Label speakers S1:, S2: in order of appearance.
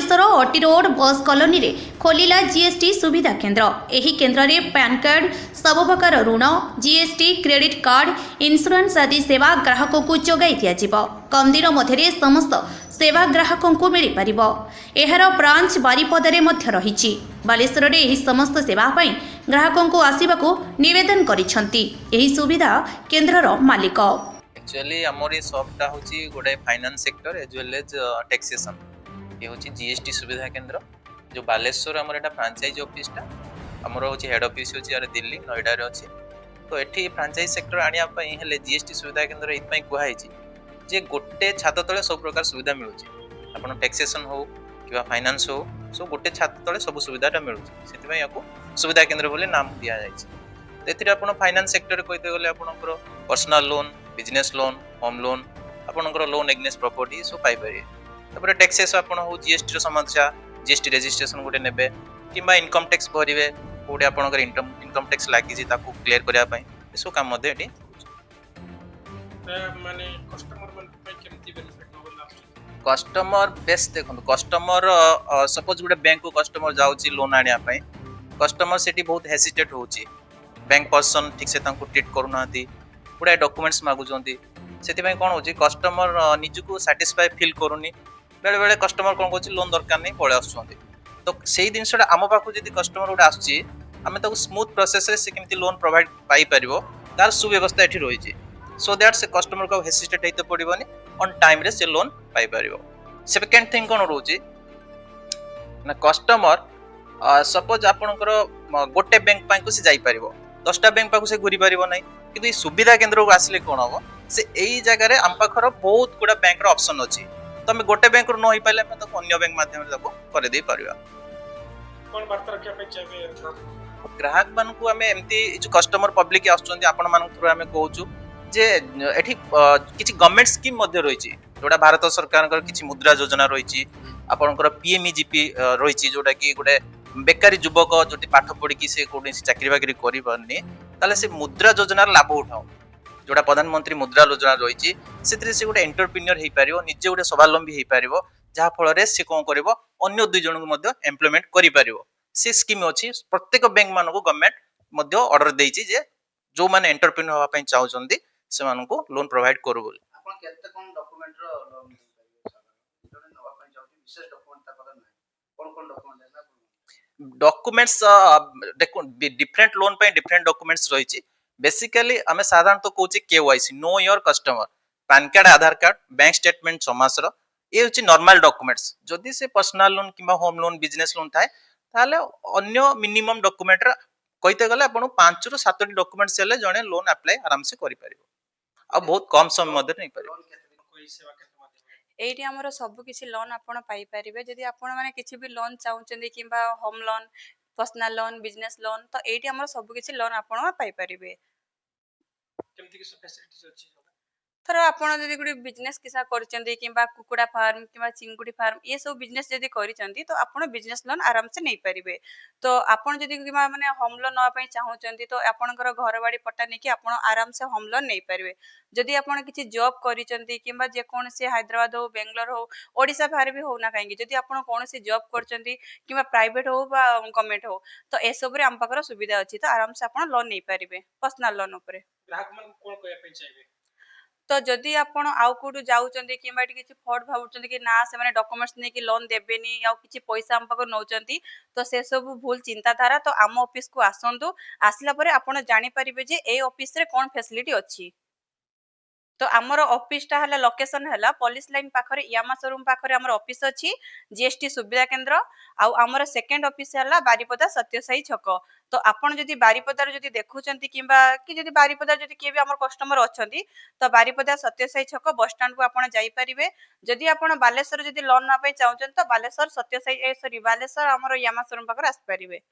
S1: बालेश्वर अटी road bus colony रे खोलिला GST सुविधा केन्द्र। एही केन्द्र रे पैन कार्ड, सब प्रकार ऋण, जीएसटी, क्रेडिट कार्ड, इंश्योरेंस आदि सेवा ग्राहकों को जोगाई दिया। कम दिन मध्य समस्त सेवा ग्राहकों को मिल पार। एहार ब्रांच बारिपदारे मध्य रही। बालेश्वर रे एही समस्त सेवा पई ग्राहकों को आसीबाकू निवेदन करिसंती एही सुविधा केन्द्रर मालिक।
S2: एक्चुअली आमर ये शॉपटा होची गोटे finance sector as well as taxation. ये होची जीएसटी सुविधा केंद्र जो बालेश्वर आमर एटा फ्रांचाइज ऑफिसटा आमर होची हेड ऑफिस होची यार दिल्ली नोएडा रे अछि। तो एठी फ्रांचाइज सेक्टर आनिया पई हेले जीएसटी सुविधा केंद्र एत पई कुहा हेची जे गोटे छात तळे सब प्रकार सुविधा मिलुची। आपण टैक्सेशन हो किबा फाइनेंस हो सो गोटे छात तळे सब सुविधाटा मिलुची। सेति पई याको सुविधा केंद्र बोले नाम दिया जायछि। तेथिरे आपण फाइनेंस सेक्टर कहिते गले आपणकर personal loan, business loan, home loan, आपणकर लोन एग्नेस्ट प्रॉपर्टी सो पाई परिए। तपर टैक्सेस आपण हो जीएसटी रो समस्या, जीएसटी रजिस्ट्रेशन गोटे नेबे किबा इनकम टैक्स भरिवे कोडे आपणकर इनकम टैक्स लागि जे ताकू क्लियर करिया पई एसो काम मध्ये एटी
S3: माने कस्टमर मन पे केमती बेनिफिट होबला।
S2: कस्टमर बेस देखो कस्टमर सपोज गोटे बैंक को कस्टमर जाउची लोन आनिया पई कस्टमर सेठी बहुत हेसिटेट होची। बैंक पर्सन ठीक से तांको ट्रीट करू नाती पूरा डॉक्यूमेंट्स मागु जोंती सेति पई कोन होची कस्टमर निजको सैटिस्फाई फील करूनी बेले बेले कस्टमर कोन कोची लोन दरकार नै पळे आछुंती। तो सेही दिनसटा आम पाखु जदी कस्टमर उडा आछी आमे ताको स्मूथ प्रोसेस रे से केमती लोन प्रोवाइड पाई परिबो तार सुव्यवस्था एठी रहिची सो दैट से कस्टमर को हेसिटेट हेते पड़िबोनी ऑन टाइम रे से लोन पाई परिबो। सेकंड थिंग कोन रहउची ना कस्टमर सपोज आपनकर गोटे बैंक पाई को से जाई परिबो 10टा बैंक पाखु से घुरी परिबो नै किंतु ई सुविधा केंद्र को आसिले कोन हो से एई जगह रे हम पाखर बहुत गुडा बैंक रो ऑप्शन अछि। तो हम गोटे बैंक रो न होई पाले हम तो अन्य बैंक माध्यम रे ताको करे दे परिबा।
S3: कोन बार्ता रखिया पे चाहे
S2: ग्राहक मान को हमें एमती जो कस्टमर पब्लिक आछुंती आपण मान थ्रू हमें कहउछु जे एठी किछि गवर्नमेंट स्कीम मध्ये रहिछि जोडा भारत सरकार कर किछि मुद्रा योजना रहिछि आपनकर पीएमईजीपी रहिछि जोडा कि गोटे बेकारी युवक जोटी पाठ पढ़ी कि से कोनसी चाकरी बाकरी करि परनी ताले से मुद्रा योजनार लाभ उठाओ जोडा प्रधानमंत्री मुद्रा योजना रहिछि सेतरे से गोटे एंटरप्रेन्योर हेइ पारिबो निजे गोटे स्वावलंबी हेइ पारिबो जहा फल रे से कोन करबो अन्य दुई जन को मध्ये एम्प्लॉयमेंट करि पारिबो। से स्कीम अछि प्रत्येक बैंक मान को गवर्नमेंट मध्ये ऑर्डर देइछि जे जो माने एंटरप्रेन्योर होवा पई चाहउछन्ती से मान को लोन प्रोवाइड करू बोली।
S4: आपण केते कोन डॉक्यूमेंट रो लोन दे पारिबो जने नवा पई चाहउछि विशेष डॉक्यूमेंट ता पता नै कोन कोन डॉक्यूमेंट है ना
S2: डॉक्यूमेंट्स देखो डिफरेंट लोन पे डिफरेंट डॉक्यूमेंट्स रही। बेसिकली आम साधारणतः कहूँ KYC know your customer pan card, Aadhaar card, bank statement 6 मास ये हूँ नॉर्मल डॉक्यूमेंट्स। जदि से पर्सनल लोन कि होम लोन बिजनेस लोन थाए ताले अन्य मिनिमम डॉक्यूमेंट कहते गले आपन 5 रु 7 डॉक्यूमेंट्स हेले जने लोन अप्लाई आराम से करि परिबो आ बहुत कम समय मध्ये नै परिबो।
S3: कोई सेवा केते माध्यम
S5: एइटी हमरो सब किछि लोन आपण पाई परिबे जदि आपण माने किछि भी लोन चाहुचंदी किबा home loan, personal loan, business loan तो एइटी हमरो सब किछि लोन आपण पाई परिबे।
S3: केमती किछ फैसिलिटीज अछि
S5: थर आपण जदि गुडी बिजनेस किसा करचंदी किबा कुकुडा फार्म किबा चिंगुडी फार्म ये सब बिजनेस जदि करिचंदी तो आपण बिजनेस लोन आराम से नै परिबे। तो आपण जदि किबा माने होम लोन नवा पई चाहुचंदी तो आपणकर घर बाडी पट्टा नै कि आपण आराम से होम लोन नै परिबे। जदि आपण किछि जॉब करिचंदी किबा जे कोन से हैदराबाद हो, बेंगलोर हो, ओडिसा बाहर भी हो ना काहेकि जदि आपण कोन से जॉब करचंदी किबा प्राइवेट हो बा गवर्नमेंट हो तो ए सब रे हम पाकर सुविधा अछि तो आराम से आपण लोन नै परिबे पर्सनल लोन ऊपर।
S3: ग्राहक मन कोन कहया पे चाहबे
S5: तो जदि आपण आउ कोडु जाउचंदी किबा किछि फ्रॉड भाबुचंदी कि ना से माने डॉक्यूमेंट्स नै कि लोन देबेनी या किछि पैसा हम पाकर नौचंती तो से सब भूल चिंताधारा तो आम ऑफिस को आसंतु आसला परे आपण जानि परिबे जे ए ऑफिस रे कोन फैसिलिटी अछि। तो आमर ऑफिस टा हला लोकेशन हला पुलिस लाइन पाखरे यामा शोरूम पाखरे आमर ऑफिस अछि जीएसटी सुविधा केंद्र आ आमर सेकंड ऑफिस हला बारिपदा सत्यसाई छक। तो आपण जदि बारिपदार जदि देखुचंती किबा कि जदि बारिपदार जदि के भी आमर कस्टमर अछंती तो बारिपदा सत्यसाई छक बस स्टैंड को आपण जाई परिबे। जदि आपण बालेश्वर जदि लोन ना पई चाहुचंती तो बालेश्वर सत्यसाई सॉरी बालेश्वर आमर यामा शोरूम पाखरे आस परिबे।